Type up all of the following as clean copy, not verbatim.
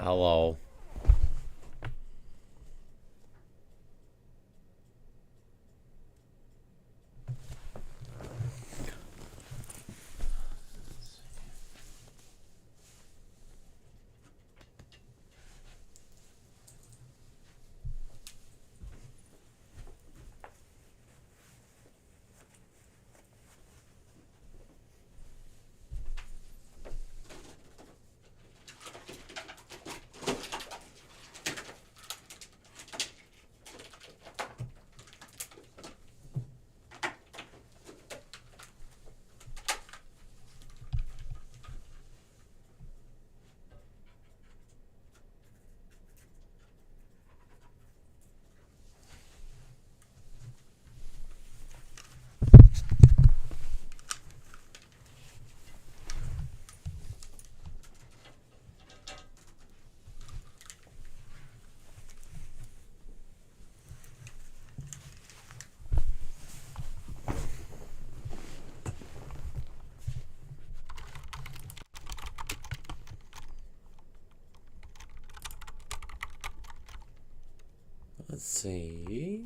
Hello. Let's see.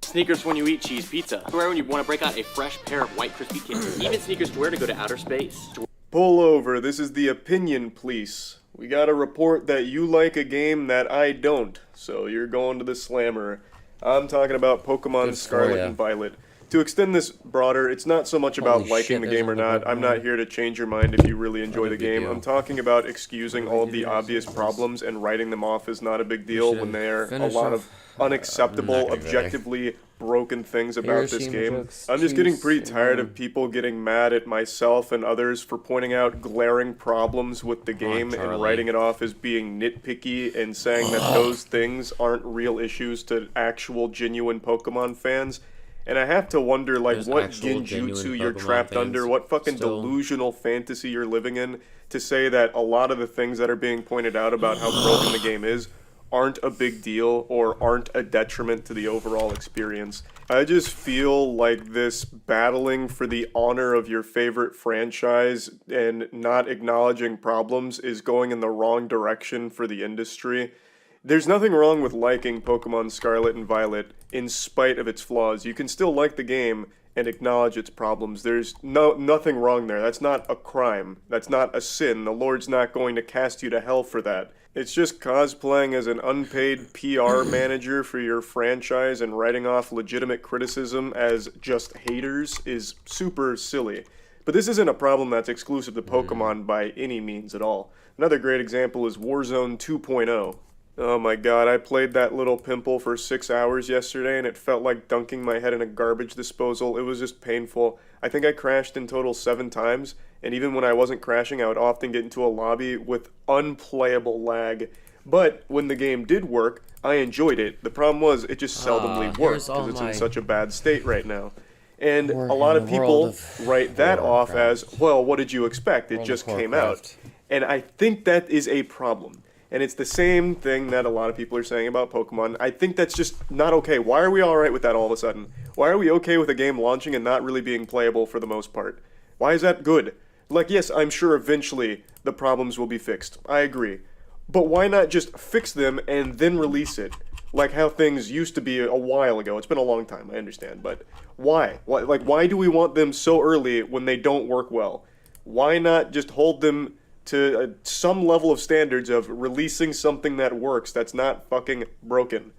Sneakers when you eat cheese pizza. Wear when you want to break out a fresh pair of white crispy kicks. Even sneakers to wear to go to outer space. Pull over, this is the opinion police. We got a report that you like a game that I don't, so you're going to the slammer. I'm talking about Pokemon Scarlet and Violet. To extend this broader, it's not so much about liking the game or not. I'm not here to change your mind if you really enjoy the game. I'm talking about excusing all of the obvious problems and writing them off as not a big deal when there are a lot of unacceptable, objectively broken things about this game. I'm just getting pretty tired of people getting mad at myself and others for pointing out glaring problems with the game and writing it off as being nitpicky and saying that those things aren't real issues to actual genuine Pokemon fans. And I have to wonder, like, what genjutsu you're trapped under, what fucking delusional fantasy you're living in to say that a lot of the things that are being pointed out about how broken the game is aren't a big deal or aren't a detriment to the overall experience. I just feel like this battling for the honor of your favorite franchise and not acknowledging problems is going in the wrong direction for the industry. There's nothing wrong with liking Pokemon Scarlet and Violet in spite of its flaws. You can still like the game and acknowledge its problems. There's nothing wrong there. That's not a crime. That's not a sin. The Lord's not going to cast you to hell for that. It's just cosplaying as an unpaid PR manager for your franchise and writing off legitimate criticism as just haters is super silly. But this isn't a problem that's exclusive to Pokemon by any means at all. Another great example is Warzone 2.0. Oh my god, I played that little pimple for 6 hours yesterday and it felt like dunking my head in a garbage disposal. It was just painful. I think I crashed in total 7 times, and even when I wasn't crashing, I would often get into a lobby with unplayable lag. But when the game did work, I enjoyed it. The problem was, it just seldomly worked because it's in such a bad state right now. And a lot of people write that off as, well, what did you expect? It just came out. And I think that is a problem. And it's the same thing that a lot of people are saying about Pokemon. I think that's just not okay. Why are we alright with that all of a sudden? Why are we okay with a game launching and not really being playable for the most part? Why is that good? Like, yes, I'm sure eventually the problems will be fixed. I agree. But why not just fix them and then release it? Like how things used to be a while ago. It's been a long time, I understand. But why? Why do we want them so early when they don't work well? Why not just hold them to some level of standards of releasing something that works, that's not fucking broken?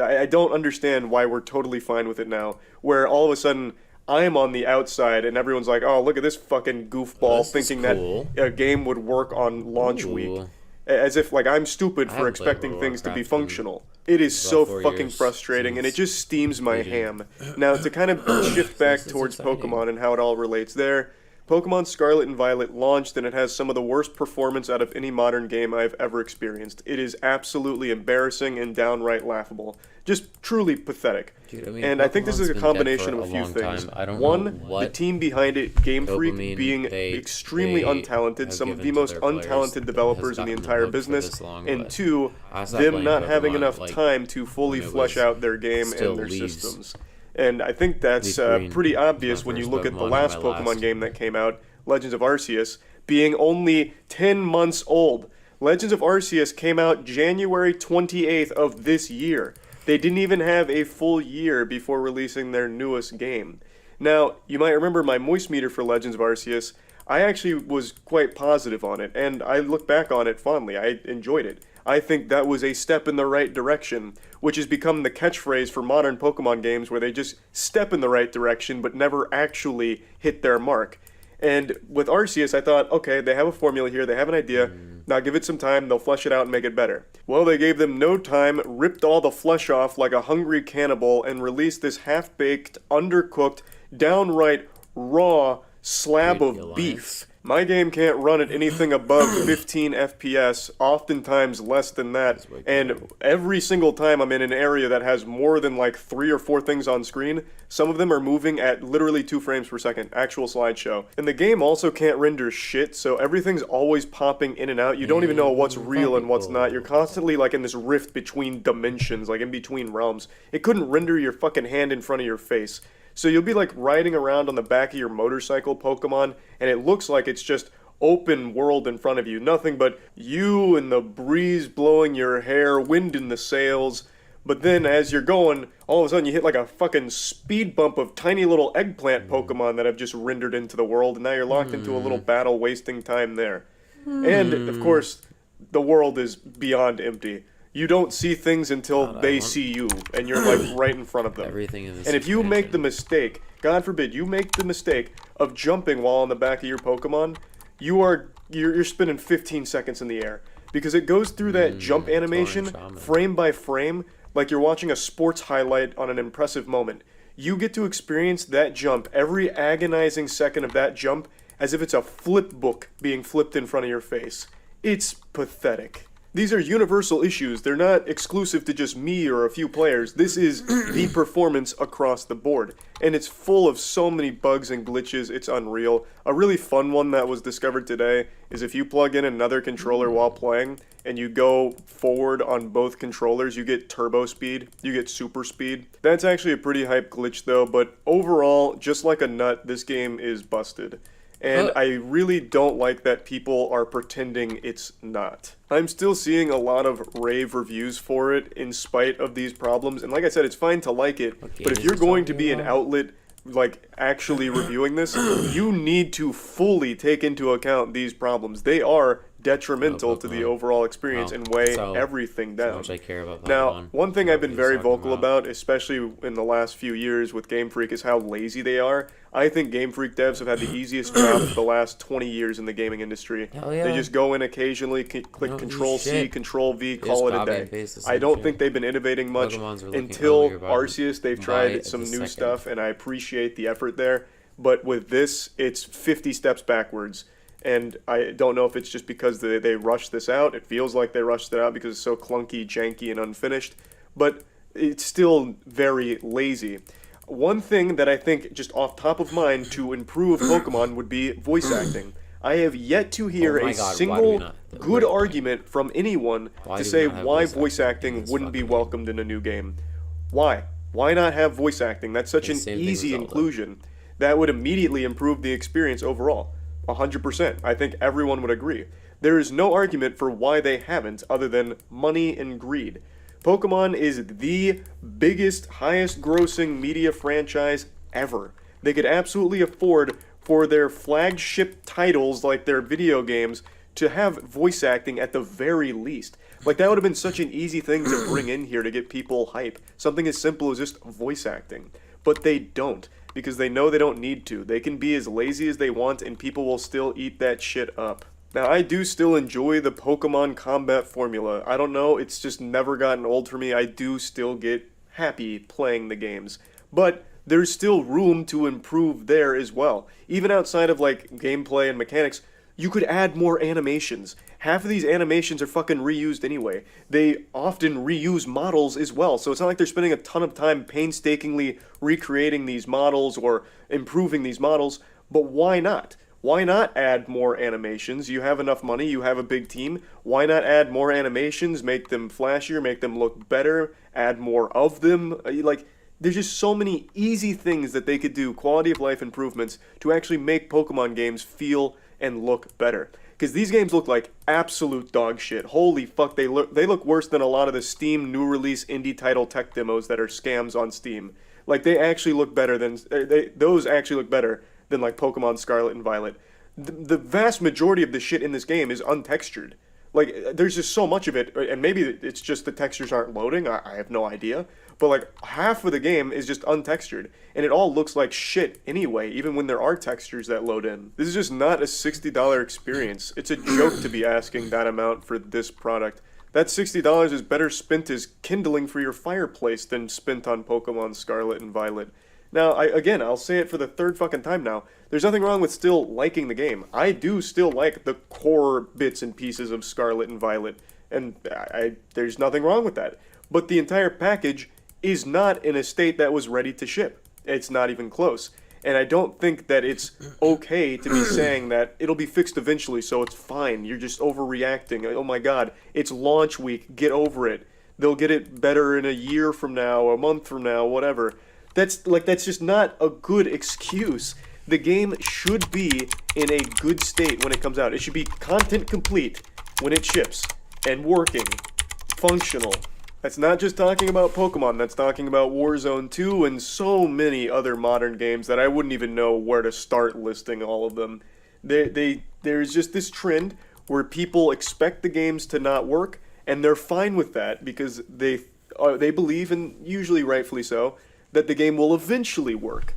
I don't understand why we're totally fine with it now, where all of a sudden I'm on the outside and everyone's like, oh, look at this fucking goofball thinking that a game would work on launch week. As if, like, I'm stupid for expecting things to be functional. It is so fucking frustrating, and it just steams my ham. Now, to kind of shift back towards Pokemon and how it all relates there, Pokemon Scarlet and Violet launched and it has some of the worst performance out of any modern game I've ever experienced. It is absolutely embarrassing and downright laughable. Just truly pathetic. Dude, I mean, and I think this is a Pokemon's been combination dead of a for few long things. time. I don't One, know what the team behind it, Game Freak, dopamine being extremely untalented, some of the most untalented developers in the entire business, and two, them not having enough time to fully flesh out their game and their systems. And I think that's pretty obvious when you look at the last Pokemon game that came out, Legends of Arceus, being only 10 months old. Legends of Arceus came out January 28th of this year. They didn't even have a full year before releasing their newest game. Now, you might remember my moist meter for Legends of Arceus. I actually was quite positive on it, and I look back on it fondly. I enjoyed it. I think that was a step in the right direction, which has become the catchphrase for modern Pokemon games where they just step in the right direction but never actually hit their mark. And with Arceus, I thought, okay, they have a formula here, they have an idea, now give it some time, they'll flesh it out and make it better. Well, they gave them no time, ripped all the flesh off like a hungry cannibal, and released this half-baked, undercooked, downright raw slab of beef. My game can't run at anything above 15 FPS, oftentimes less than that, and every single time I'm in an area that has more than like 3 or 4 things on screen, some of them are moving at literally 2 frames per second, actual slideshow. And the game also can't render shit, so everything's always popping in and out. You don't even know what's real and what's not. You're constantly like in this rift between dimensions, like in between realms. It couldn't render your fucking hand in front of your face. So you'll be like riding around on the back of your motorcycle Pokemon, and it looks like it's just open world in front of you. Nothing but you and the breeze blowing your hair, wind in the sails. But then as you're going, all of a sudden you hit like a fucking speed bump of tiny little eggplant Pokemon that have just rendered into the world, and now you're locked into a little battle wasting time there. And, of course, the world is beyond empty. You don't see things until they see you, and you're like right in front of them. Everything in this and if you make the mistake, God forbid, you make the mistake of jumping while on the back of your Pokemon, you're spending 15 seconds in the air. Because it goes through that jump animation, frame by frame, like you're watching a sports highlight on an impressive moment. You get to experience that jump, every agonizing second of that jump, as if it's a flip book being flipped in front of your face. It's pathetic. These are universal issues. They're not exclusive to just me or a few players. This is the performance across the board. And it's full of so many bugs and glitches, it's unreal. A really fun one that was discovered today is if you plug in another controller while playing, and you go forward on both controllers, you get turbo speed, you get super speed. That's actually a pretty hype glitch though, but overall, just like a nut, this game is busted. And I really don't like that people are pretending it's not. I'm still seeing a lot of rave reviews for it in spite of these problems. And like I said, it's fine to like it, but if you're going to be an outlet like actually reviewing this, you need to fully take into account these problems. They are detrimental to the overall experience and weigh everything down. I care about Pokemon. Now, one thing I've been very vocal about, especially in the last few years with Game Freak, is how lazy they are. I think Game Freak devs have had the easiest job for the last 20 years in the gaming industry. They just go in occasionally, click Control-C, Control-V, call it a day. I don't think they've been innovating much until Arceus. They've tried some new stuff, and I appreciate the effort there. But with this, it's 50 steps backwards. And I don't know if it's just because they rushed this out. It feels like they rushed it out because it's so clunky, janky, and unfinished. But it's still very lazy. One thing that I think, just off top of mind, to improve Pokemon would be voice acting. I have yet to hear a single good argument from anyone to say why voice acting wouldn't be welcomed in a new game. Why? Why not have voice acting? That's such an easy inclusion. That would immediately improve the experience overall. 100%. I think everyone would agree. There is no argument for why they haven't other than money and greed. Pokemon is the biggest, highest grossing media franchise ever. They could absolutely afford for their flagship titles like their video games to have voice acting at the very least. Like that would have been such an easy thing to bring in here to get people hype. Something as simple as just voice acting. But they don't. Because they know they don't need to. They can be as lazy as they want and people will still eat that shit up. Now, I do still enjoy the Pokemon combat formula. I don't know, it's just never gotten old for me. I do still get happy playing the games. But there's still room to improve there as well. Even outside of like gameplay and mechanics, you could add more animations. Half of these animations are fucking reused anyway. They often reuse models as well, so it's not like they're spending a ton of time painstakingly recreating these models or improving these models, but why not? Why not add more animations? You have enough money, you have a big team. Why not add more animations, make them flashier, make them look better, add more of them? Like, there's just so many easy things that they could do, quality of life improvements, to actually make Pokemon games feel and look better. Because these games look like absolute dog shit. Holy fuck, they look worse than a lot of the Steam new release indie title tech demos that are scams on Steam. Like, they actually look better than, those actually look better than like Pokemon Scarlet and Violet. The vast majority of the shit in this game is untextured. Like, there's just so much of it, and maybe it's just the textures aren't loading, I have no idea. But like, half of the game is just untextured, and it all looks like shit anyway, even when there are textures that load in. This is just not a $60 experience. It's a joke to be asking that amount for this product. That $60 is better spent as kindling for your fireplace than spent on Pokemon Scarlet and Violet. Now, I'll say it for the third fucking time now, there's nothing wrong with still liking the game. I do still like the core bits and pieces of Scarlet and Violet, and there's nothing wrong with that. But the entire package is not in a state that was ready to ship. It's not even close. And I don't think that it's okay to be saying that it'll be fixed eventually, so it's fine. You're just overreacting. Oh my god, it's launch week, get over it. They'll get it better in a year from now, a month from now, whatever. That's just not a good excuse. The game should be in a good state when it comes out. It should be content complete when it ships, and working, functional. That's not just talking about Pokemon, that's talking about Warzone 2 and so many other modern games that I wouldn't even know where to start listing all of them. There's just this trend where people expect the games to not work, and they're fine with that because they believe, and usually rightfully so, that the game will eventually work.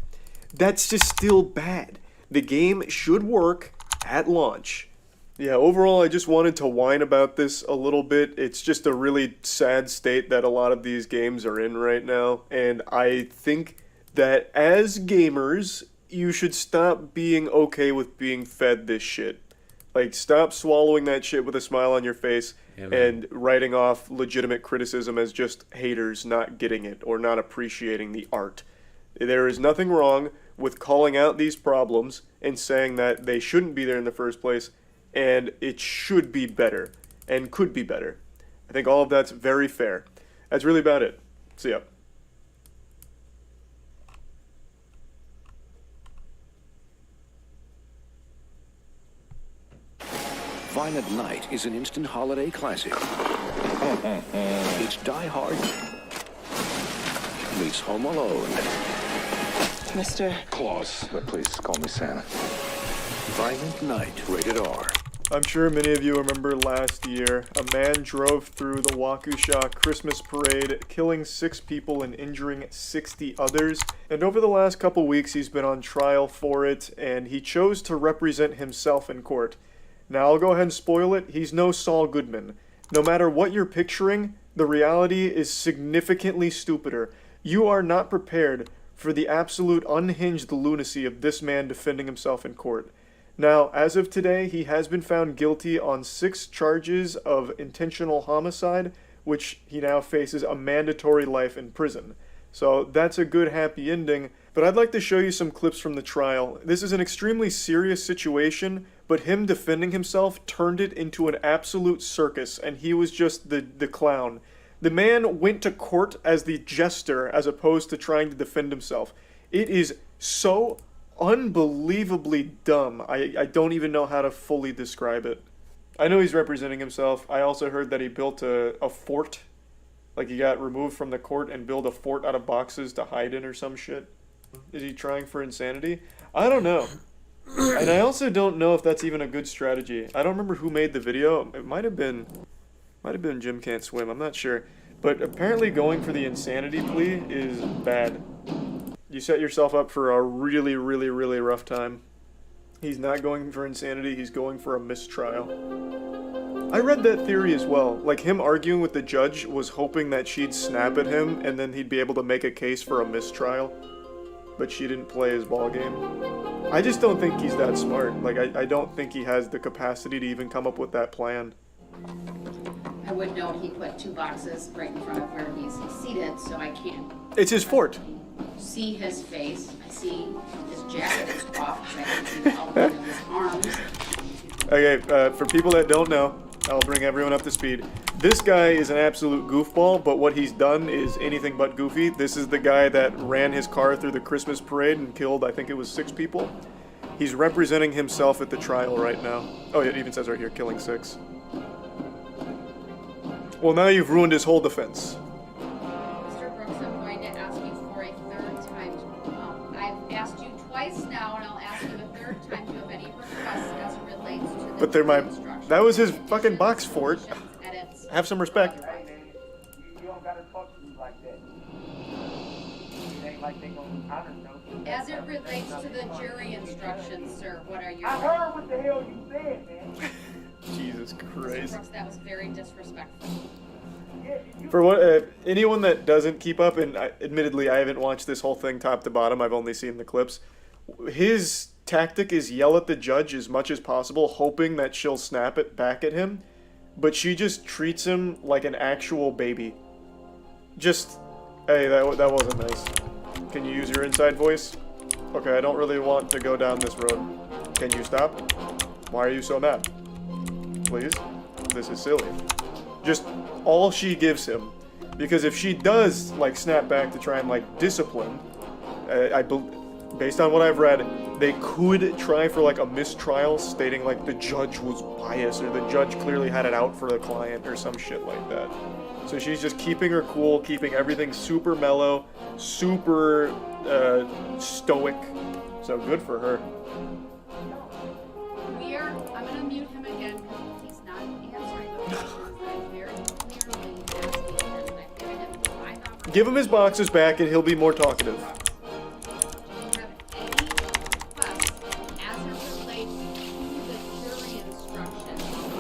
That's just still bad. The game should work at launch. Yeah, overall, I just wanted to whine about this a little bit. It's just a really sad state that a lot of these games are in right now, and I think that as gamers, you should stop being okay with being fed this shit. Like, stop swallowing that shit with a smile on your face and writing off legitimate criticism as just haters not getting it or not appreciating the art. There is nothing wrong with calling out these problems and saying that they shouldn't be there in the first place, and it should be better and could be better. I think all of that's very fair. That's really about it. See ya. Violent Night is an instant holiday classic. It's Die Hard meets Home Alone. Mr. Claus, but please call me Santa. Violent Night, rated R. I'm sure many of you remember last year, a man drove through the Waukesha Christmas parade, killing 6 people and injuring 60 others. And over the last couple weeks, he's been on trial for it, and he chose to represent himself in court. Now, I'll go ahead and spoil it. He's no Saul Goodman. No matter what you're picturing, the reality is significantly stupider. You are not prepared for the absolute unhinged lunacy of this man defending himself in court. Now, as of today, he has been found guilty on 6 charges of intentional homicide, which he now faces a mandatory life in prison. So that's a good happy ending, but I'd like to show you some clips from the trial. This is an extremely serious situation, but him defending himself turned it into an absolute circus, and he was just the clown. The man went to court as the jester as opposed to trying to defend himself. It is so unbelievably dumb. I don't even know how to fully describe it. I know he's representing himself. I also heard that he built a fort. Like, he got removed from the court and built a fort out of boxes to hide in or some shit. Is he trying for insanity? I don't know. And I also don't know if that's even a good strategy. I don't remember who made the video. It might have been Jim Can't Swim. I'm not sure. But apparently going for the insanity plea is bad. You set yourself up for a really, really, really rough time. He's not going for insanity. He's going for a mistrial. I read that theory as well. Like, him arguing with the judge was hoping that she'd snap at him and then he'd be able to make a case for a mistrial. but she didn't play his ball game. I just don't think he's that smart. Like, I don't think he has the capacity to even come up with that plan. I would note he put 2 boxes right in front of where he's seated, so I can't It's his fort. see his face. I see his jacket is off, but I can see the outline of his arms. Okay, for people that don't know, I'll bring everyone up to speed. This guy is an absolute goofball, but what he's done is anything but goofy. This is the guy that ran his car through the Christmas parade and killed, I think it was 6 people. He's representing himself at the trial right now. Oh, it even says right here, killing 6. Well, now you've ruined his whole defense. Mr. Brooks, I'm going to ask you for a 3rd time. I've asked you twice now, and I'll ask you a 3rd time. Do you have any requests as it relates to the But they're my... instructions? That was his fucking box fort. Edits. Have some respect. You don't gotta talk to me like that. It ain't like they gonna, I don't know. As it relates to the jury instructions, sir, what are your... I heard what the hell you said, man. Jesus Mr. Christ. Brooks, that was very disrespectful. For what anyone that doesn't keep up, and admittedly I haven't watched this whole thing top to bottom, I've only seen the clips. His tactic is yell at the judge as much as possible, hoping that she'll snap it back at him, but she just treats him like an actual baby. Just, hey, that wasn't nice. Can you use your inside voice? Okay, I don't really want to go down this road. Can you stop? Why are you so mad? Please? This is silly. Just all she gives him. Because if she does, like, snap back to try and, like, discipline, based on what I've read, they could try for, like, a mistrial stating, like, the judge was biased or the judge clearly had it out for the client or some shit like that. So she's just keeping her cool, keeping everything super mellow, super stoic. So good for her. I'm going to mute him again because he's not answering the questions that I'm very clearly asking him, and I've given him 5 opportunities. Give him his boxes back and he'll be more talkative. Do you have any requests as it relates to the jury instructions under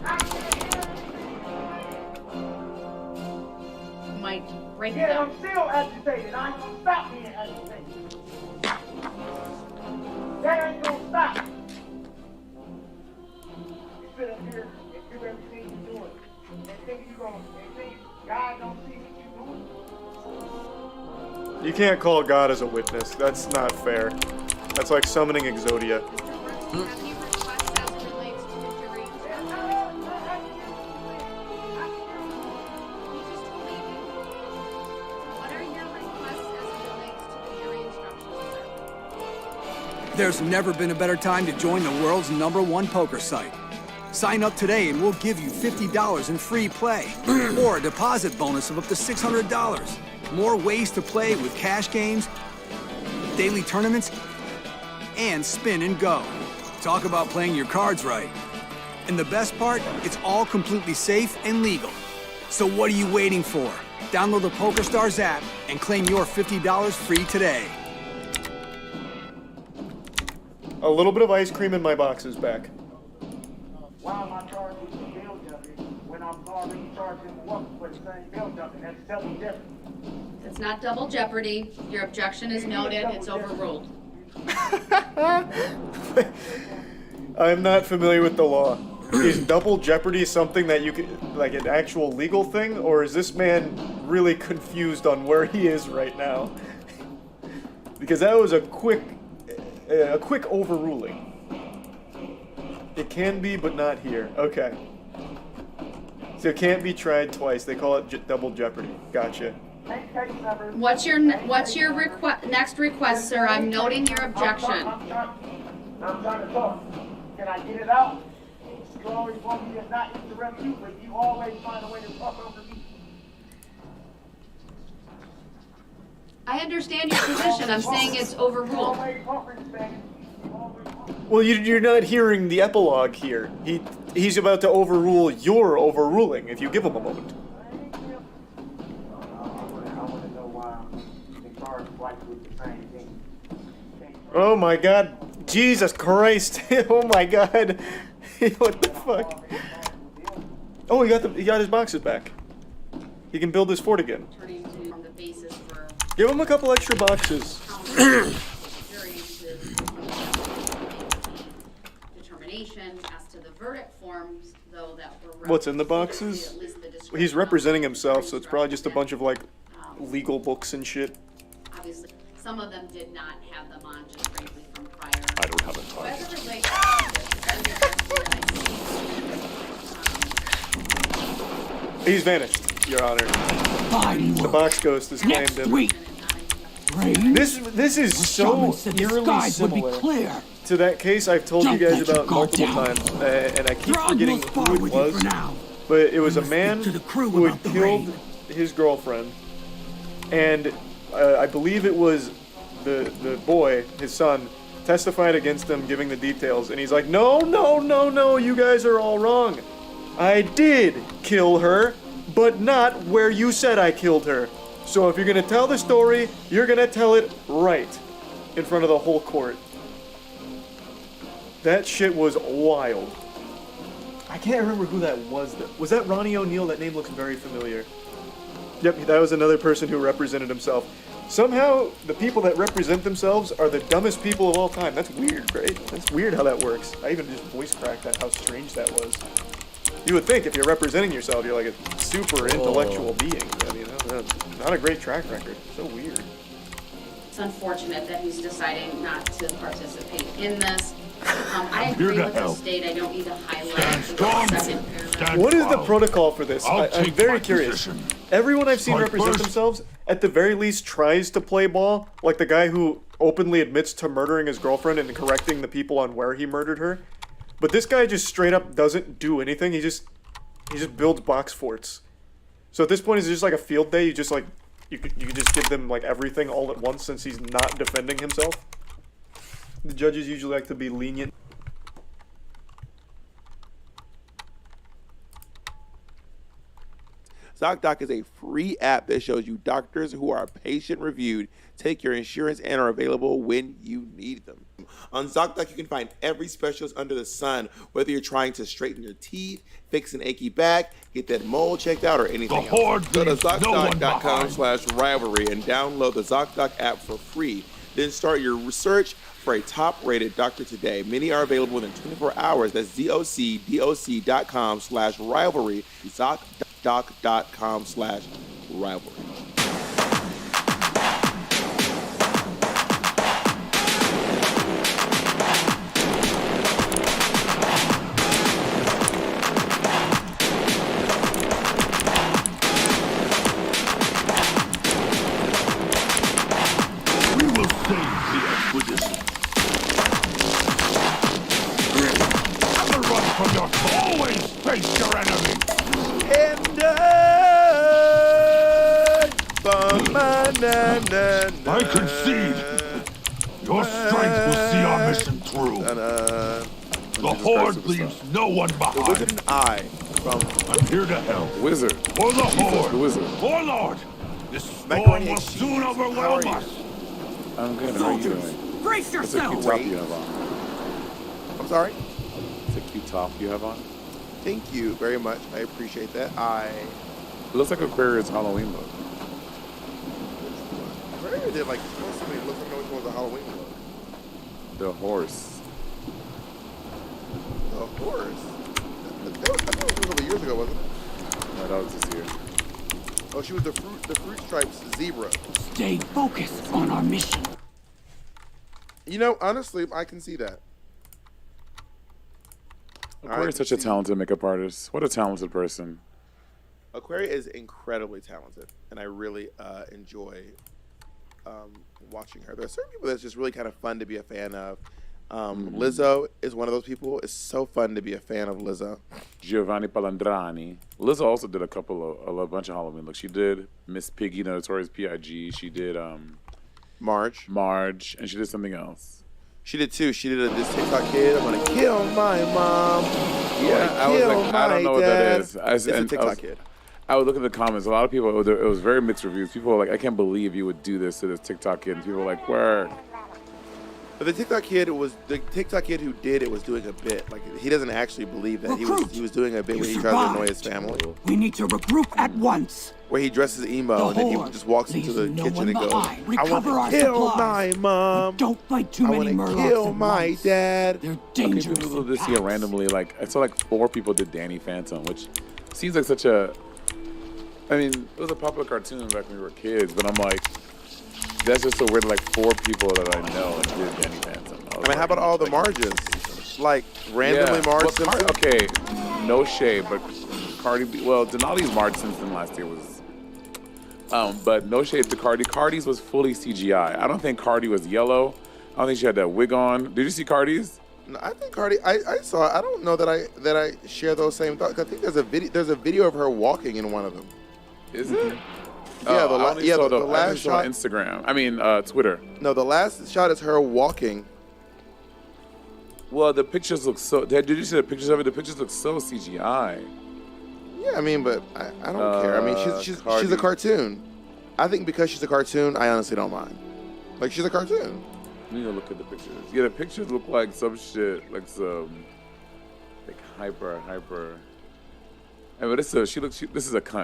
that Might break it Yeah, down. I'm still agitated. I ain't gonna stop being agitated. That ain't gonna stop. You sit up here and do everything you're doing. And think God don't see what you're doing. You can't call God as a witness. That's not fair. That's like summoning Exodia. Mr. Brooks, do you have any requests as it relates to the jury instructions? You just told me. What are your requests as it relates to the jury instructions, sir? There's never been a better time to join the world's #1 poker site. Sign up today and we'll give you $50 in free play or a deposit bonus of up to $600. More ways to play with cash games, daily tournaments, and spin and go. Talk about playing your cards right. And the best part, it's all completely safe and legal. So what are you waiting for? Download the PokerStars app and claim your $50 free today. A little bit of ice cream in my boxes back. Why am I charged with bail jumping when I'm already charged in the work for the same bail jumping? That's double jeopardy. It's not double jeopardy. Your objection is noted. It's overruled. I'm not familiar with the law. Is double jeopardy something that you can, like an actual legal thing, or is this man really confused on where he is right now? Because that was a quick overruling. It can be, but not here. Okay. So it can't be tried twice. They call it double jeopardy. Gotcha. What's your next request, sir? I'm noting your objection. I'm trying to talk. Can I get it out? You always want me to not interrupt you, but you always find a way to talk over me. I understand your position. I'm saying it's overruled. Well, you're not hearing the epilogue here. He's about to overrule your overruling if you give him a moment. Oh my God. Jesus Christ. Oh my God. What the fuck? Oh, he got his boxes back. He can build his fort again. Turning to the basis for Give him a couple extra boxes. Determination as to the verdict forms, though, that were What's in the boxes? He's representing himself, so it's probably just a bunch of like legal books and shit. Obviously, some of them did not have them on, just frankly from prior. I don't have it. So as it relates to He's vanished, Your Honor. The box ghost has claimed him. This is so eerily similar to that case I've told you guys about multiple times, and I keep forgetting who it was. But it was a man who had killed his girlfriend, and I believe it was the boy, his son, testified against him, giving the details, and he's like, no, you guys are all wrong. I did kill her, but not where you said I killed her. So if you're gonna tell the story, you're gonna tell it right in front of the whole court. That shit was wild. I can't remember who that was though. Was that Ronnie O'Neill? That name looks very familiar. Yep, that was another person who represented himself. Somehow, the people that represent themselves are the dumbest people of all time. That's weird, right? That's weird how that works. I even just voice cracked that, how strange that was. You would think if you're representing yourself, you're like a super intellectual being. I mean, not a great track record. So weird. It's unfortunate that he's deciding not to participate in this. I agree with the state. I don't need to highlight the second paragraph. What is the protocol for this? I'm very curious. Everyone I've seen represent themselves, at the very least, tries to play ball. Like the guy who openly admits to murdering his girlfriend and correcting the people on where he murdered her. But this guy just straight up doesn't do anything. He just builds box forts. So at this point, is it just like a field day? You just like you could just give them like everything all at once since he's not defending himself. The judges usually like to be lenient. ZocDoc is a free app that shows you doctors who are patient reviewed, take your insurance, and are available when you need them. On ZocDoc, you can find every specialist under the sun, whether you're trying to straighten your teeth, fix an achy back, get that mole checked out, or anything else. Go to ZocDoc.com/rivalry and download the ZocDoc app for free. Then start your research for a top-rated doctor today. Many are available within 24 hours. That's ZocDoc.com/rivalry. ZocDoc.com/rivalry. I concede. Your strength will see our mission through. The Horde leaves no one behind. The Wizard and I from I'm here to help. Wizard. For the Horde. The Wizard. For Lord. This storm will soon overwhelm us. I'm good. How are you doing? Brace yourself. What's a cute top you have on? I'm sorry? It's a cute top you have on? Thank you very much. I appreciate that. It looks like Aquarius Halloween look. Aquarius did like supposed to be. It looks like it was a Halloween look. The horse. The horse? I thought it was a couple years ago, wasn't it? No, that was this year. Oh, she was the fruit stripes zebra. Stay focused on our mission. You know, honestly, I can see that. Aquarius is such a talented makeup artist. What a talented person. Aquaria is incredibly talented, and I really enjoy watching her. There are certain people that's just really kind of fun to be a fan of. Lizzo is one of those people. It's so fun to be a fan of Lizzo. Giovanni Palandrani. Lizzo also did a bunch of Halloween looks. She did Miss Piggy, the Notorious P.I.G. She did Marge, and she did something else. She did too. She did this TikTok kid. I'm gonna kill my mom. Yeah, I was like, I don't know what that is. It's a TikTok kid. I would look at the comments. A lot of people, it was very mixed reviews. People were like, I can't believe you would do this to this TikTok kid. And people were like, word. But the TikTok kid who did it was doing a bit. Like he doesn't actually believe that he was doing a bit where he tries to annoy his family. We need to regroup at once. Where he dresses emo and then he just walks into the kitchen and goes, "I want to kill my mom. Don't fight too many Murlocs. I want to kill my dad." They're dangerous. People do this here randomly. Like I saw like 4 people did Danny Phantom, which seems like such a. I mean, it was a popular cartoon back when we were kids, but I'm like, that's just so weird. Like 4 people that I know like, did Danny Phantom. I mean, how about all the Marges? Like randomly Marge Simpson. Okay, no shade, but Cardi B. Well, Denali's Marge Simpson last year was. But no shade to Cardi. Cardi's was fully CGI. I don't think Cardi was yellow. I don't think she had that wig on. Did you see Cardi's? No, I think Cardi. I saw. I don't know that I share those same thoughts. I think there's a video. There's a video of her walking in one of them. Is it? Yeah, the last shot on Instagram. I mean, Twitter. No, the last shot is her walking. Well, the pictures look so. Did you see the pictures of it? The pictures look so CGI. Yeah, I mean, but I don't care. I mean, she's a cartoon. I think because she's a cartoon, I honestly don't mind. Like she's a cartoon. You need to look at the pictures. Yeah, the pictures look like some shit, like some, like hyper. I mean, this is a cunt.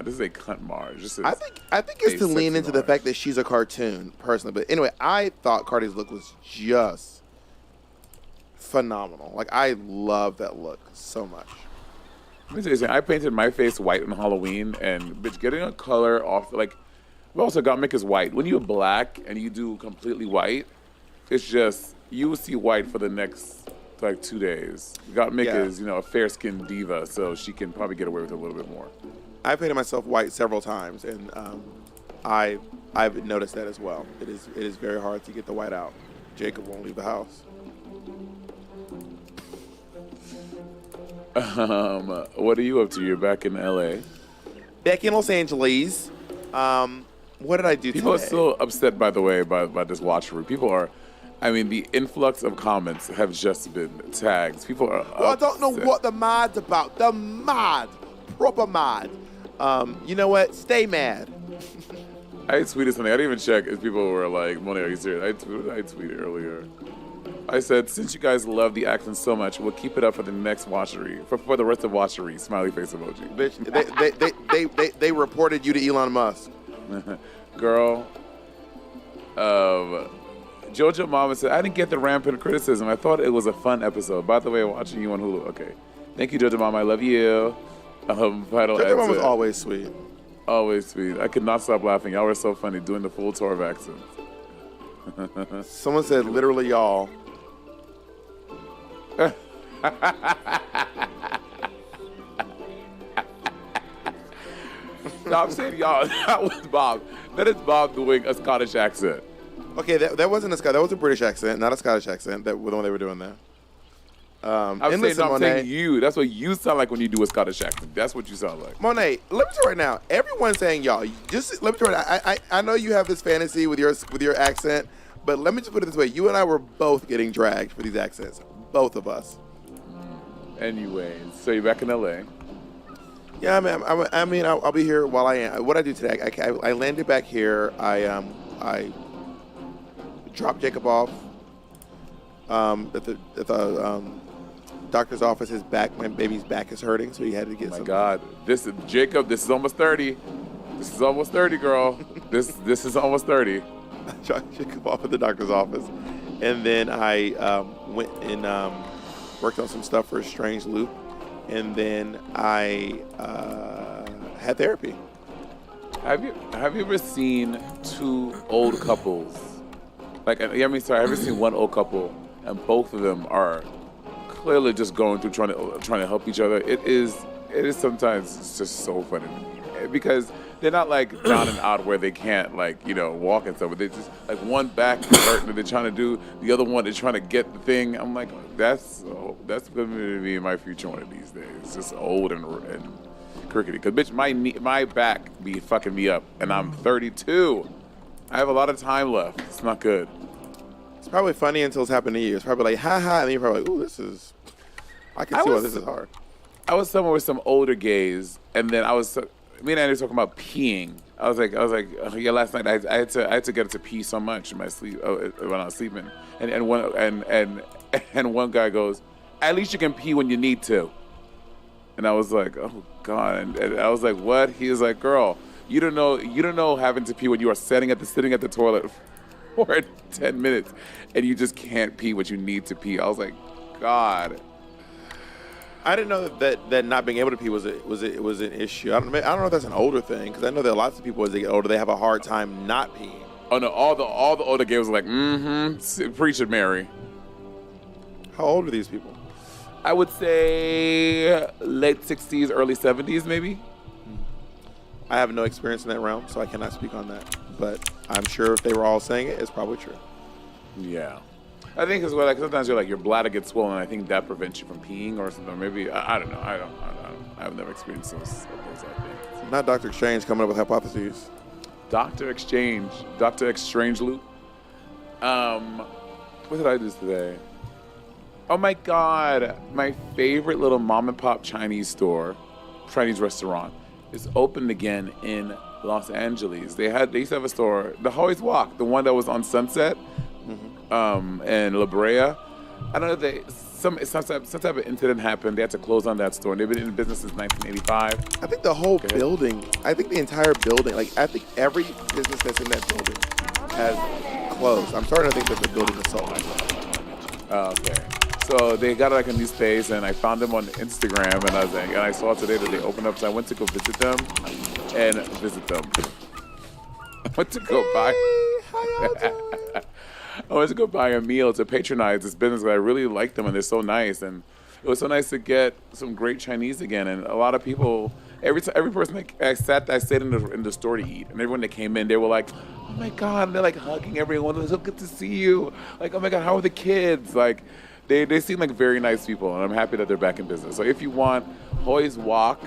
This is a cunt Marge. I think it's to lean into the fact that she's a cartoon, personally. But anyway, I thought Cardi's look was just phenomenal. Like I love that look so much. Let me tell you something. I painted my face white on Halloween, and bitch, getting a color off like. We also got Mick is white. When you're black and you do completely white, it's just you will see white for the next like 2 days. Gottmik is, a fair-skinned diva, so she can probably get away with it a little bit more. I painted myself white several times, and I've noticed that as well. It is very hard to get the white out. Jacob won't leave the house. What are you up to? You're back in LA. Back in Los Angeles. What did I do People today? are so upset, by the way, by this watch review. People are. I mean, the influx of comments have just been tags. People are upset. Well, I don't know what the mad's about. The mad. Proper mad. You know what? Stay mad. I tweeted something. I didn't even check if people were like, Monet, are you serious? I tweeted earlier. I said, since you guys love the accent so much, we'll keep it up for the next watchery. For the rest of watchery. Smiley face emoji. Bitch, they reported you to Elon Musk. Girl. Jojo Mama said, I didn't get the rampant criticism. I thought it was a fun episode. By the way, watching you on Hulu. Okay. Thank you, Jojo Mama. I love you. Jojo Mama's always sweet. Always sweet. I could not stop laughing. Y'all were so funny doing the full Torv accent. Someone said, literally, y'all. No, I'm saying y'all. That was Bob. That is Bob doing a Scottish accent. Okay, that wasn't that was a British accent, not a Scottish accent. That was the one they were doing there. I'm saying you. That's what you sound like when you do a Scottish accent. That's what you sound like. Monet, let me tell you right now. Everyone's saying y'all. Just let me tell you right now. I know you have this fantasy with your accent, but let me just put it this way. You and I were both getting dragged for these accents. Both of us. Anyways, so you're back in LA. Yeah, I mean, I'll be here while I am. What I do today, I landed back here. I dropped Jacob off at the doctor's office. His back, my baby's back is hurting, so he had to get some. Oh my God, this is Jacob. This is almost 30. This is almost 30, girl. this is almost 30. I dropped Jacob off at the doctor's office, and then I went and worked on some stuff for Strange Loop, and then I had therapy. Have you ever seen two old couples? Like, I mean, sorry, I've ever seen one old couple, and both of them are clearly just going through trying to help each other. It is sometimes it's just so funny because they're not like down and out where they can't walk and stuff, but they just like one back is hurting that they're trying to do, the other one is trying to get the thing. I'm like, that's going to be my future one of these days. It's just old and crickety. Cause bitch, my back be fucking me up, and I'm 32. I have a lot of time left. It's not good. It's probably funny until it's happened to you. It's probably like, ha ha, and then you're probably like, ooh, I can see why this is hard. I was somewhere with some older gays, and then me and Andy were talking about peeing. I I was like, yeah. Last night I had to get to pee so much in my sleep when I was sleeping, and one guy goes, at least you can pee when you need to, and I was like, oh God, and I was like, what? He was like, girl, you don't know having to pee when you are sitting at the toilet for 10 minutes, and you just can't pee what you need to pee. I was like, God. I didn't know that not being able to pee was an issue. I don't know if that's an older thing, because I know that lots of people as they get older they have a hard time not peeing. Oh no, all the older gays were like, preach it, Mary. How old are these people? I would say late 60s, early 70s, maybe. I have no experience in that realm, so I cannot speak on that. But I'm sure if they were all saying it, it's probably true. Yeah. I think as well, like sometimes your bladder gets swollen. I think that prevents you from peeing or something. Or maybe I don't know. I've never experienced those I think. Not Dr. Exchange coming up with hypotheses. Dr. Exchange Loop. What did I do today? Oh my God! My favorite little mom and pop Chinese restaurant is opened again in Los Angeles. They used to have a store, the Hoy's Walk, the one that was on Sunset. And La Brea. I don't know if some type of incident happened. They had to close on that store. And they've been in business since 1985. I think the whole building, the entire building, I think every business that's in that building has closed. I'm starting to think that the building is sold. Okay. So they got like a new space, and I found them on Instagram, and I saw today that they opened up. So I went to go visit them. I went to go buy. I went to go buy a meal to patronize this business because I really like them and they're so nice. And it was so nice to get some great Chinese again. And a lot of people, every person I stayed in the store to eat, and everyone that came in, they were like, "Oh my God!" And they're like hugging everyone. It's so good to see you. Like, "Oh my God, how are the kids?" Like, they seem like very nice people, and I'm happy that they're back in business. So if you want Hoy's Walk,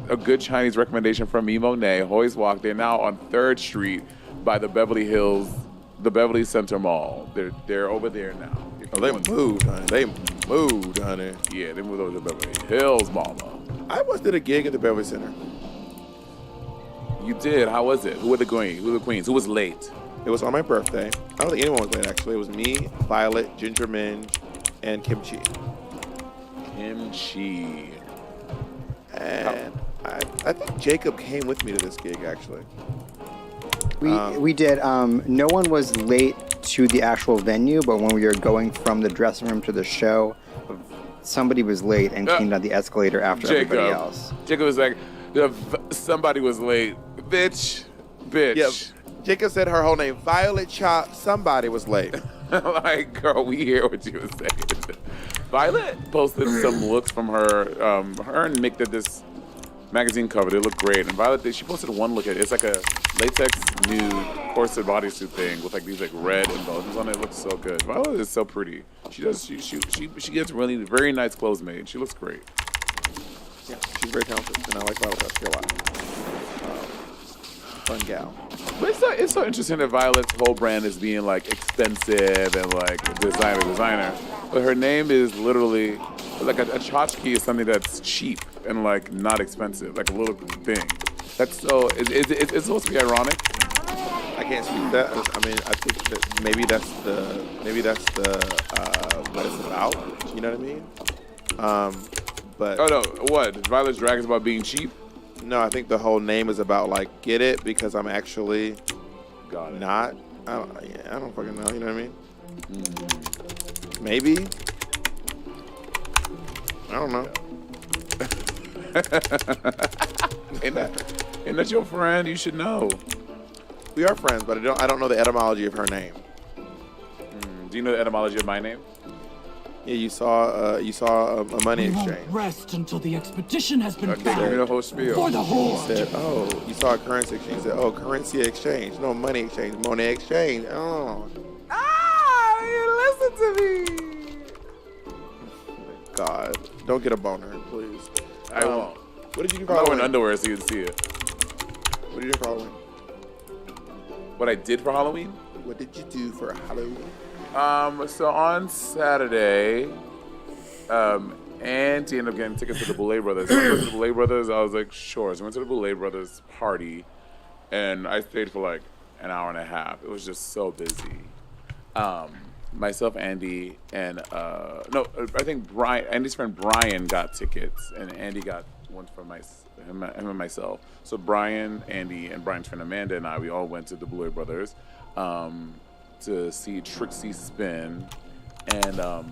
a good Chinese recommendation from me, Monet, Hoy's Walk. They're now on 3rd Street by the Beverly Center Mall. They're over there now. Oh, they moved, honey. Yeah, they moved over to Beverly Hills, mama. I once did a gig at the Beverly Center. You did? How was it? Who were the queens? Who was late? It was on my birthday. I don't think anyone was late, actually. It was me, Violet, Ginger Minge, and Kimchi. And I think Jacob came with me to this gig, actually. We did. No one was late to the actual venue, but when we were going from the dressing room to the show, somebody was late and came down the escalator after everybody else. Jacob was like, somebody was late. Bitch. Yeah, Jacob said her whole name. Violet Chop. Somebody was late. Like, girl, we hear what you were saying. Violet posted some looks from her. Her and Mick did this magazine cover. They look great. And Violet, she posted one look at it. It's like a latex nude corset bodysuit thing with like these like red embellishments on it. It looks so good. Violet is so pretty. She gets really very nice clothes made. She looks great. Yeah, she's very talented, and I like Violet a lot. Fun gal. But it's so interesting that Violet's whole brand is being like expensive and like designer. But her name is literally like a tchotchke is something that's cheap and like not expensive, like a little thing. That's so. It's supposed to be ironic. I can't speak to that. I mean, I think that maybe that's what it's about. You know what I mean? But oh no, what? Violet's drag is about being cheap. No, I think the whole name is about like get it because I'm actually not. I don't fucking know. You know what I mean? Maybe. I don't know. Ain't that your friend? You should know. We are friends, but I don't know the etymology of her name. Do you know the etymology of my name? Yeah, you saw a money exchange. Won't rest until the expedition has been Okay, give me the whole spiel. for the horde. He said, "Oh, you saw a currency exchange." He said, "Oh, currency exchange, no money exchange, Monet exchange." Oh. You listen to me. God, don't get a boner, please. I won't. What did you do for I'm Halloween? wearing underwear so you can see it. What did you do for Halloween? What I did for Halloween? What did you do for Halloween? So on Saturday, Auntie ended up getting tickets to the Boulay Brothers. So I went to the Boulay Brothers. I was like, sure. So I went to the Boulay Brothers party, and I stayed for like an hour and a half. It was just so busy. Myself, Andy, and I think Brian, Andy's friend Brian got tickets, and Andy got one for him and myself. So Brian, Andy, and Brian's friend Amanda and I, we all went to the Blu-ray Brothers to see Trixie spin, and go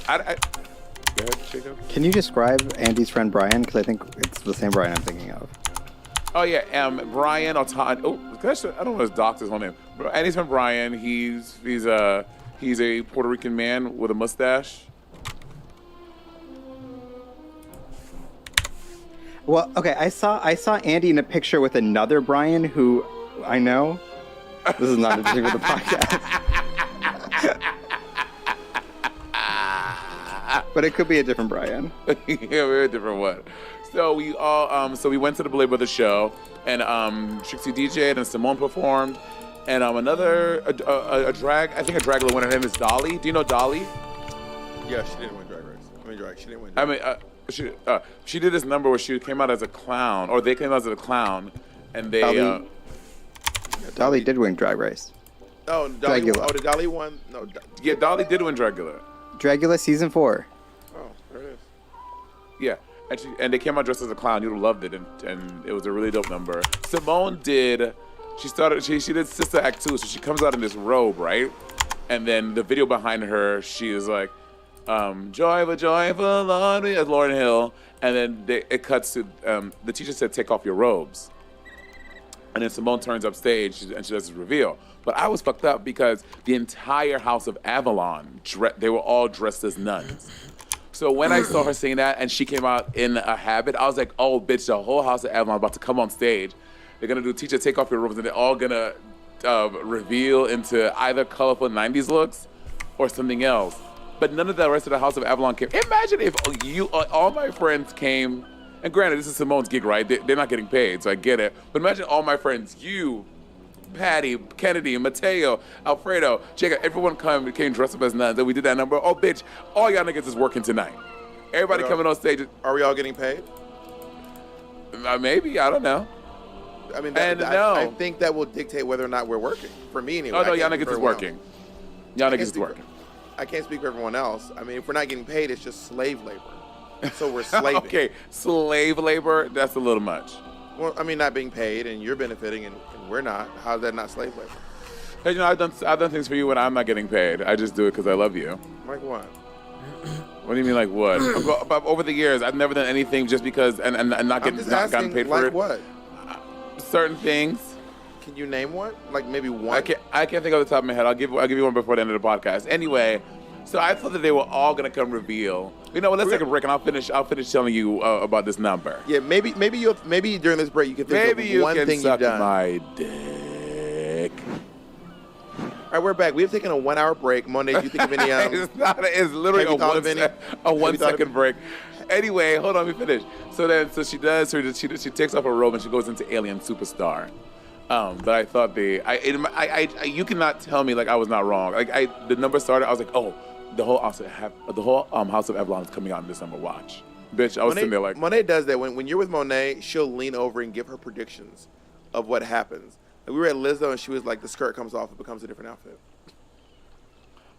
ahead, Jacob. Can you describe Andy's friend Brian? Because I think it's the same Brian I'm thinking of. Oh yeah, Brian. I don't know his doctor's whole name. Andy's friend Brian. He's a Puerto Rican man with a mustache. Well, okay, I saw Andy in a picture with another Brian who I know. This is not a thing with the podcast. But it could be a different Brian. Yeah, we're a different one. So we all we went to the Blu-ray Brothers show, and Trixie DJ'd and Simone performed, and a drag winner. Her name is Dolly. Do you know Dolly? Yeah, she didn't win Drag Race. She didn't win. Drag Race. She did this number where she came out as a clown, or they came out as a clown, and they. Dolly did win Drag Race. Oh, Dolly. Dragula. Oh, did Dolly won? No. Yeah, Dolly did win Dragula. Dragula season 4. Oh, there it is. Yeah, and they came out dressed as a clown. You'd have loved it, and it was a really dope number. Simone did. She did Sister Act 2, so she comes out in this robe, right? And then the video behind her, she is like, joyful, joyful, Lord, as Lauryn Hill. And then it cuts to, the teacher said, take off your robes. And then Simone turns up stage and she does this reveal. But I was fucked up because the entire House of Avalon, they were all dressed as nuns. So when I saw her sing that and she came out in a habit, I was like, oh, bitch, the whole House of Avalon about to come on stage. They're going to do teacher take off your robes, and they're all going to reveal into either colorful 90s looks or something else. But none of the rest of the House of Avalon came. Imagine if all my friends came, and granted, this is Simone's gig, right? They're not getting paid, so I get it. But imagine all my friends, you, Patty, Kennedy, Mateo, Alfredo, Jacob, everyone came dressed up as nuns, and we did that number. Oh, bitch, all y'all niggas is working tonight. Everybody coming on stage. Are we all getting paid? Maybe, I don't know. I mean, I think that will dictate whether or not we're working. For me, anyway. Oh, no, y'all niggas is working. Y'all niggas is working. I can't speak for everyone else. I mean, if we're not getting paid, it's just slave labor. So we're slaving. Okay, slave labor, that's a little much. Well, I mean, not being paid and you're benefiting and we're not. How's that not slave labor? Hey, you know, I've done things for you when I'm not getting paid. I just do it because I love you. Like what? What do you mean, like what? Over the years, I've never done anything just because and not gotten paid for like it. What? Certain things. Can you name one? Like maybe one? I can't think off the top of my head. I'll give you one before the end of the podcast. Anyway, so I thought that they were all gonna come reveal. You know what? Let's take a break and I'll finish telling you about this number. Yeah, maybe during this break you can think of one thing you've done. My dick. All right, we're back. We have taken a 1 hour break. Monday, do you think of any? It's literally a 1 second break. Anyway, hold on, let me finish. So she she takes off her robe and she goes into Alien Superstar. But I thought you cannot tell me like I was not wrong. Like the number started, I was like, oh, the whole House of Avalon is coming out in December. Watch, bitch. I was sitting there like Monet does that when you're with Monet, she'll lean over and give her predictions of what happens. Like we were at Lizzo and she was like, the skirt comes off, it becomes a different outfit.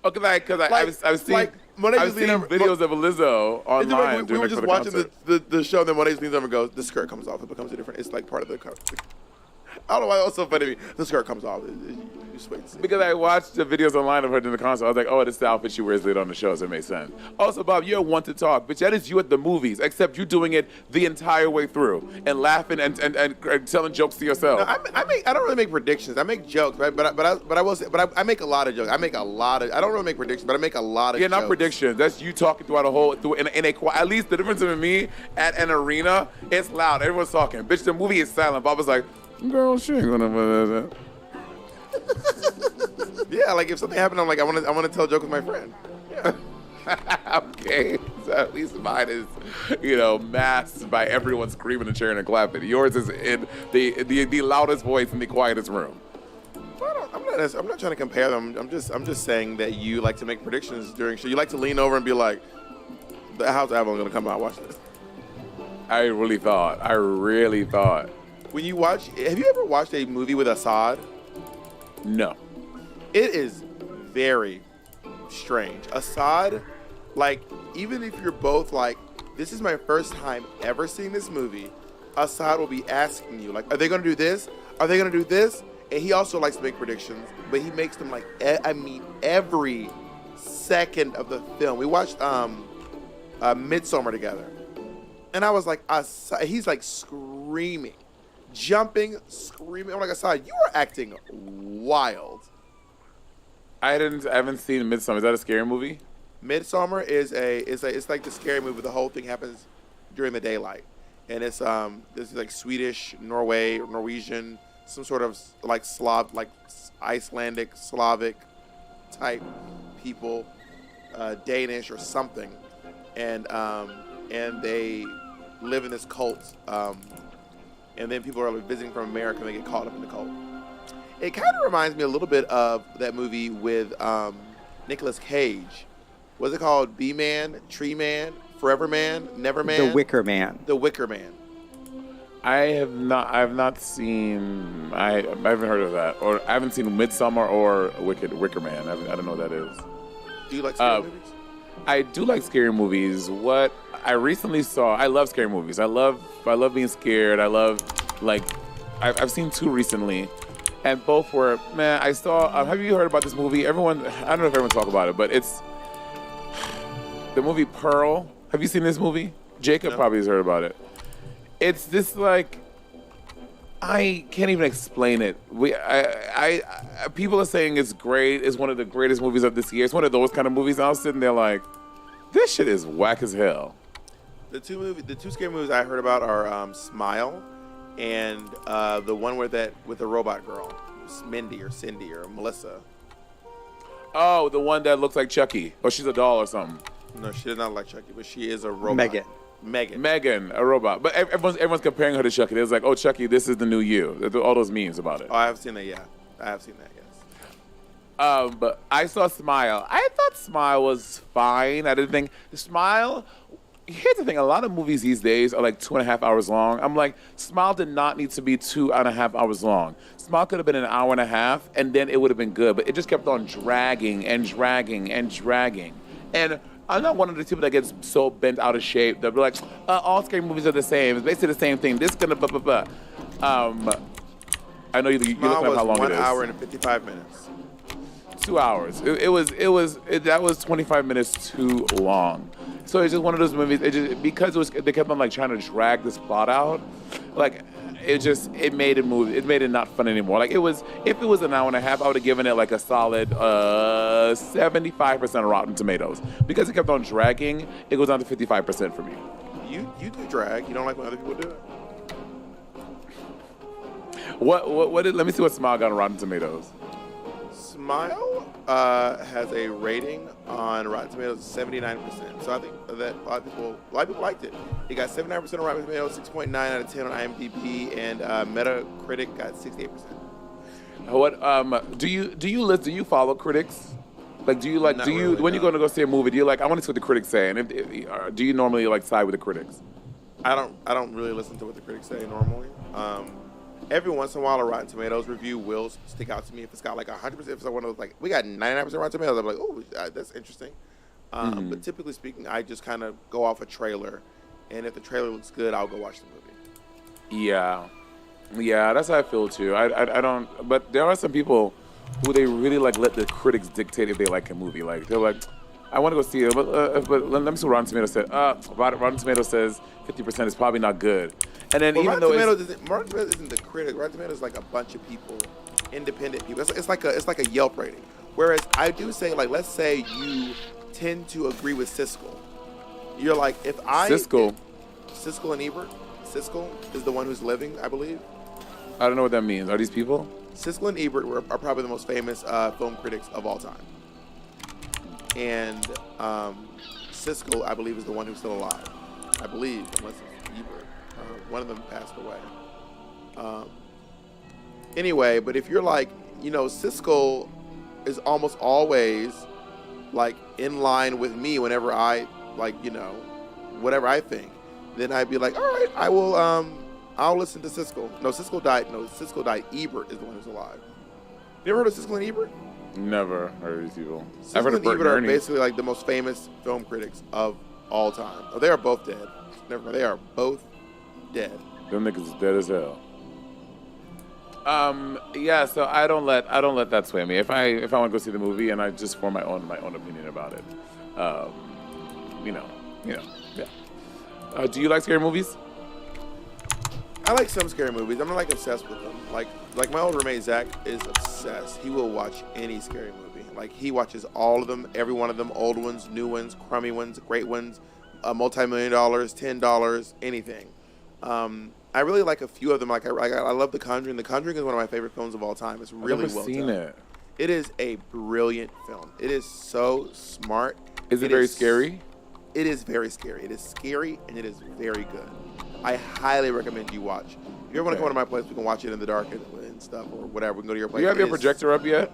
Okay, because I've seen videos of Lizzo online. We were just watching the show, and then Monet leans over and goes, the skirt comes off, it becomes a different. It's like part of the. I don't know why it was so funny to me. The skirt comes off. You just wait to see. Because I watched the videos online of her during the concert. I was like, oh, this is the outfit she wears later on the show, so it makes sense. Also, Bob, you're one to talk, bitch. That is you at the movies, except you doing it the entire way through and laughing and telling jokes to yourself. No, I don't really make predictions. I make jokes, right? But I will say, I make a lot of jokes. I don't really make predictions, but I make a lot of jokes. Yeah, not predictions. That's you talking throughout a whole at least the difference between me at an arena, it's loud. Everyone's talking. Bitch, the movie is silent. Bob was like, girl, she ain't gonna put that. Yeah, like if something happened, I'm like, I want to tell a joke with my friend. Yeah. Okay, so at least mine is, masked by everyone screaming and cheering and clapping. Yours is in the loudest voice in the quietest room. Well, I'm not trying to compare them. I'm just saying that you like to make predictions during show. You like to lean over and be like, the House of Avalon gonna come out. Watch this. I really thought. When you watch, have you ever watched a movie with Assad? No. It is very strange. Assad, like, even if you're both like, this is my first time ever seeing this movie, Assad will be asking you, like, are they going to do this? Are they going to do this? And he also likes to make predictions, but he makes them like, every second of the film. We watched Midsommar together. And I was like, he's like screaming, jumping, screaming. I'm like, Assad, you are acting wild. I haven't seen Midsommar. Is that a scary movie? Midsommar is it's like the scary movie. The whole thing happens during the daylight. And it's this is like Swedish, Norwegian, some sort of like Icelandic, Slavic type people, Danish or something. And they live in this cult, and then people are like visiting from America and they get caught up in the cult. It kind of reminds me a little bit of that movie with Nicolas Cage. What's it called? B-Man, Tree Man, Forever Man, Never Man? The Wicker Man. The Wicker Man. I haven't heard of that, or I haven't seen Midsommar or Wicker Man. I don't know what that is. Do you like scary movies? I do like scary movies. What I recently saw, I love scary movies. I love being scared. I love, like, I've seen two recently, and both were, man, I saw, have you heard about this movie? I don't know if everyone talk about it, but it's the movie Pearl. Have you seen this movie? Jacob probably has heard about it. It's this, like, I can't even explain it. People are saying it's great. It's one of the greatest movies of this year. It's one of those kind of movies. I was sitting there like, this shit is whack as hell. The two scary movies I heard about are Smile and the one with the robot girl, Mindy or Cindy or Melissa. Oh, the one that looks like Chucky. Or she's a doll or something. No, she does not like Chucky, but she is a robot. Megan, a robot. But everyone's comparing her to Chucky. They're like, oh, Chucky, this is the new you. All those memes about it. Oh, I have seen that, yeah. I have seen that, yes. But I saw Smile. I thought Smile was fine. I didn't think... Smile... Here's the thing. A lot of movies these days are like 2.5 hours long. I'm like, Smile did not need to be 2.5 hours long. Smile could have been an hour and a half, and then it would have been good. But it just kept on dragging and dragging and dragging. And I'm not one of the people that gets so bent out of shape that be like, all scary movies are the same. It's basically the same thing. This gonna blah, blah, blah. I know you're looking at how long it is. 1 hour and 55 minutes. 2 hours. That was 25 minutes too long. So it's just one of those movies. They kept on like trying to drag this plot out. Like it made it not fun anymore. Like if it was an hour and a half, I would have given it like a solid 75% of Rotten Tomatoes. Because it kept on dragging, it goes down to 55% for me. You do drag. You don't like when other people do it. Let me see what Smile got on Rotten Tomatoes. Smile has a rating on Rotten Tomatoes of 79%. So I think that a lot of people liked it. It got 79% on Rotten Tomatoes, 6.9 out of 10 on IMDb, and Metacritic got 68%. What do you follow critics? Like, when you're going to go see a movie, do you like, I want to see what the critics say, and do you normally like side with the critics? I don't really listen to what the critics say normally. Every once in a while, a Rotten Tomatoes review will stick out to me. If it's got like 100%, if it's like one of those, like, we got 99% Rotten Tomatoes, I'm like, oh, that's interesting. But typically speaking, I just kind of go off a trailer, and if the trailer looks good, I'll go watch the movie. Yeah, that's how I feel too. I don't, but there are some people who they really like let the critics dictate if they like a movie. Like they're like, I want to go see it, but let me see what Rotten Tomatoes said. Rotten Tomatoes says 50% is probably not good. And then Rotten Tomatoes isn't the critic. Rotten Tomatoes is like a bunch of people, independent people. It's like a Yelp rating. Whereas I do say, like, let's say you tend to agree with Siskel. You're like, Siskel and Ebert. Siskel is the one who's living, I believe. I don't know what that means. Are these people? Siskel and Ebert are probably the most famous film critics of all time. And Siskel, I believe, is the one who's still alive. I believe, unless it's Ebert. One of them passed away. Anyway, but if you're like, Siskel is almost always like in line with me whenever I like, whatever I think, then I'd be like, all right, I will I'll listen to Siskel. No, Siskel died. No, Siskel died. Ebert is the one who's alive. You ever heard of Siskel and Ebert? Never heard of these people. Siskel I've heard of and Bert Ebert are Ernie. basically like the most famous film critics of all time. Oh, they are both dead. Never mind. They are both dead. Them niggas is dead as hell. Yeah, so I don't let that sway me. If I want to go see the movie and I just form my own opinion about it, yeah. Do you like scary movies? I like some scary movies. I'm not like obsessed with them. Like my old roommate Zach is obsessed. He will watch any scary movie. Like he watches all of them, every one of them, old ones, new ones, crummy ones, great ones, multi-million dollars, $10, anything. I really like a few of them. Like I love The Conjuring. The Conjuring is one of my favorite films of all time. It's really well seen done. it. It is a brilliant film. It is so smart. Is it very scary? It is very scary. It is scary and it is very good. I highly recommend you watch. If you ever want to come to my place, we can watch it in the dark and stuff or whatever. We can go to your place. Do you have your projector up yet?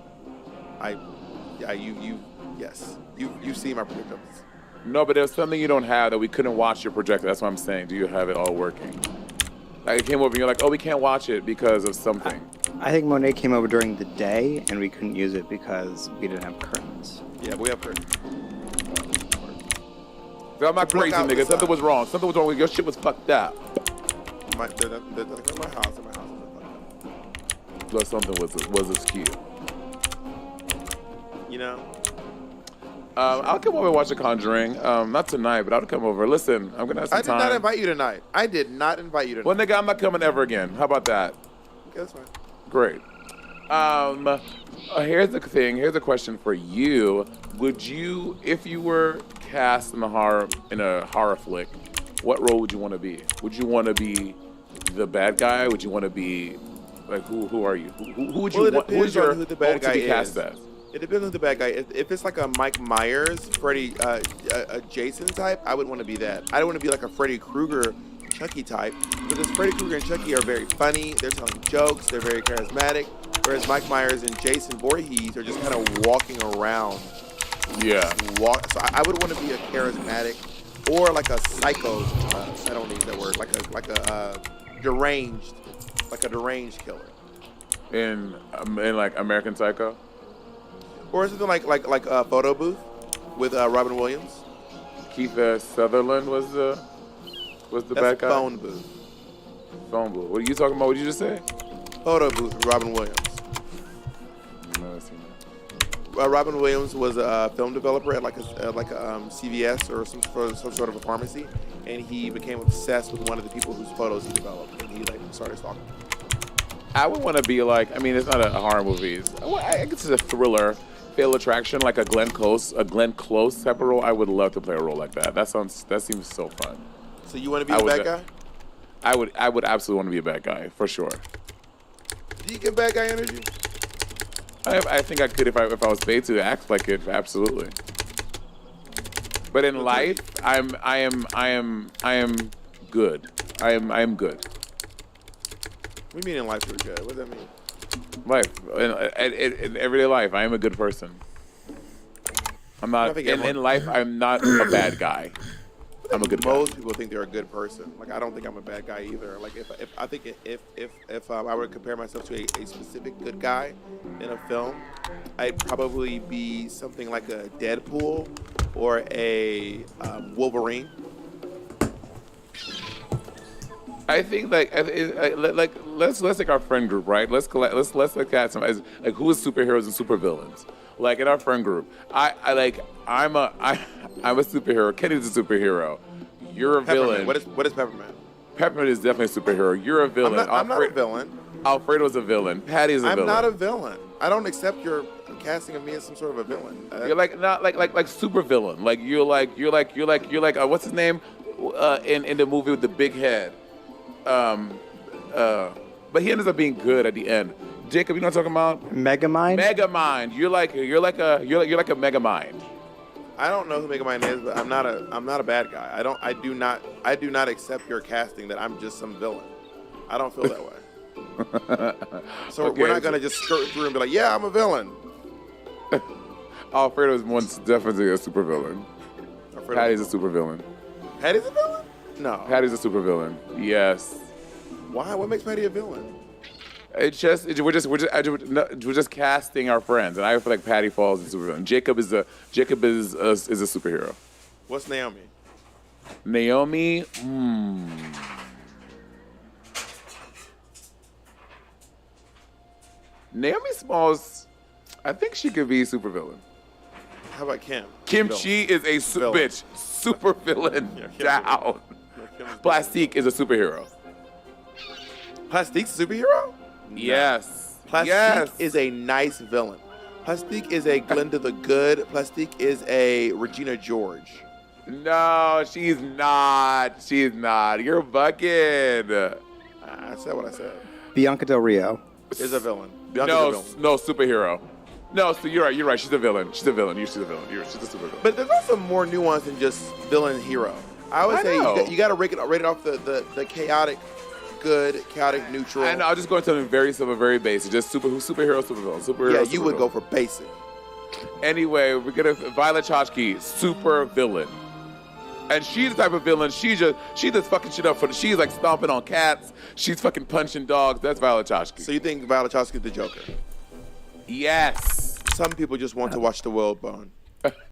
Yes. You see my projector. No, but there's something you don't have that we couldn't watch your projector. That's what I'm saying. Do you have it all working? Like it came over and you're like, oh, we can't watch it because of something. I think Monet came over during the day and we couldn't use it because we didn't have curtains. Yeah, we have curtains. I'm not crazy, nigga. Something was wrong. Something was wrong with your shit was fucked up. My house is fucked up. But something was askew. You know? I'll come over and watch The Conjuring. Not tonight, but I'll come over. Listen, I'm gonna have some time. I did not invite you tonight. I did not invite you tonight. Well, nigga, I'm not coming ever again. How about that? Okay, that's fine. Great. Here's the thing. Here's a question for you. Would you, if you were cast in a horror flick, what role would you want to be? Would you want to be the bad guy? Would you want to be like who are you? Who would you want? Who's your who the bad guy to be cast as? It depends on who the bad guy is. If it's like a Mike Myers, Freddy, a Jason type, I would want to be that. I don't want to be like a Freddy Krueger, Chucky type, because Freddy Krueger and Chucky are very funny. They're telling jokes. They're very charismatic. Whereas Mike Myers and Jason Voorhees are just kind of walking around. Yeah. So I would want to be a charismatic or like a psycho. I don't need that word. Like a deranged killer. In like American Psycho. Or something like a Photo Booth with Robin Williams. Keith Sutherland was the bad guy. Phone Booth. Phone Booth. What are you talking about? What did you just say? Photo Booth with Robin Williams. Never seen that. Robin Williams was a film developer at like a CVS or some sort of a pharmacy, and he became obsessed with one of the people whose photos he developed, and he like started stalking. I would want to be like, I mean, it's not a horror movie. I guess it's a thriller, Fatal Attraction, like a Glenn Close type of role. I would love to play a role like that. That seems so fun. So you want to be a bad guy? I would absolutely want to be a bad guy for sure. Do you get bad guy energy? I think I could if I was paid to act like it. Absolutely. But in life, I am good. I am good. What do you mean in life you're good? What does that mean? Life, in everyday life, I am a good person. I'm not in life. I'm not a bad guy. I'm a good guy. Most people think they're a good person. Like I don't think I'm a bad guy either. Like if I were to compare myself to a specific good guy in a film, I'd probably be something like a Deadpool or a Wolverine. I think like let's take our friend group, right? Let's look at some like who is superheroes and supervillains. Like in our friend group, I'm a superhero. Kenny's a superhero. You're a villain. What is Peppermint? Peppermint is definitely a superhero. You're a villain. I'm not a villain. Alfredo's a villain. Patty's a villain. I'm not a villain. I don't accept your casting of me as some sort of a villain. You're like not like super villain. Like you're like what's his name in the movie with the big head. But he ends up being good at the end. Jacob, you know what I'm talking about? Megamind? Megamind. You're like a Megamind. I don't know who Megamind is, but I'm not a bad guy. I do not accept your casting that I'm just some villain. I don't feel that way. So okay, we're not gonna just skirt through and be like, yeah, I'm a villain. Alfredo's definitely a supervillain. Patty's a supervillain. Patty's a villain? No. Patty's a supervillain. Yes. Why? What makes Patty a villain? We're just casting our friends, and I feel like Patty falls into supervillain. Jacob is a superhero. What's Naomi? Naomi. Naomi Smalls. I think she could be a supervillain. How about Kim? Kimchi is a bitch. Supervillain. Down. Plastique is a superhero. Plastique's a superhero? Yes. Plastique is a nice villain. Plastique is a Glinda the Good. Plastique is a Regina George. No, she's not. She's not. You're bucking. I said what I said. Bianca Del Rio is a villain. No, superhero. No, so you're right. You're right. She's a villain. She's a villain. She's a villain. She's a supervillain. But there's also more nuance than just villain hero. I would say you got to rate it off the chaotic good, chaotic neutral. And I'll just go into something very simple, very basic. Just superhero, supervillain. Superhero. Yeah, you would go for basic. Anyway, we're gonna Violet Chachki, super villain. And she's the type of villain, she just fucking shit up she's like stomping on cats, she's fucking punching dogs. That's Violet Chachki. So you think Violet Chachki is the Joker? Yes. Some people just want to watch the world burn.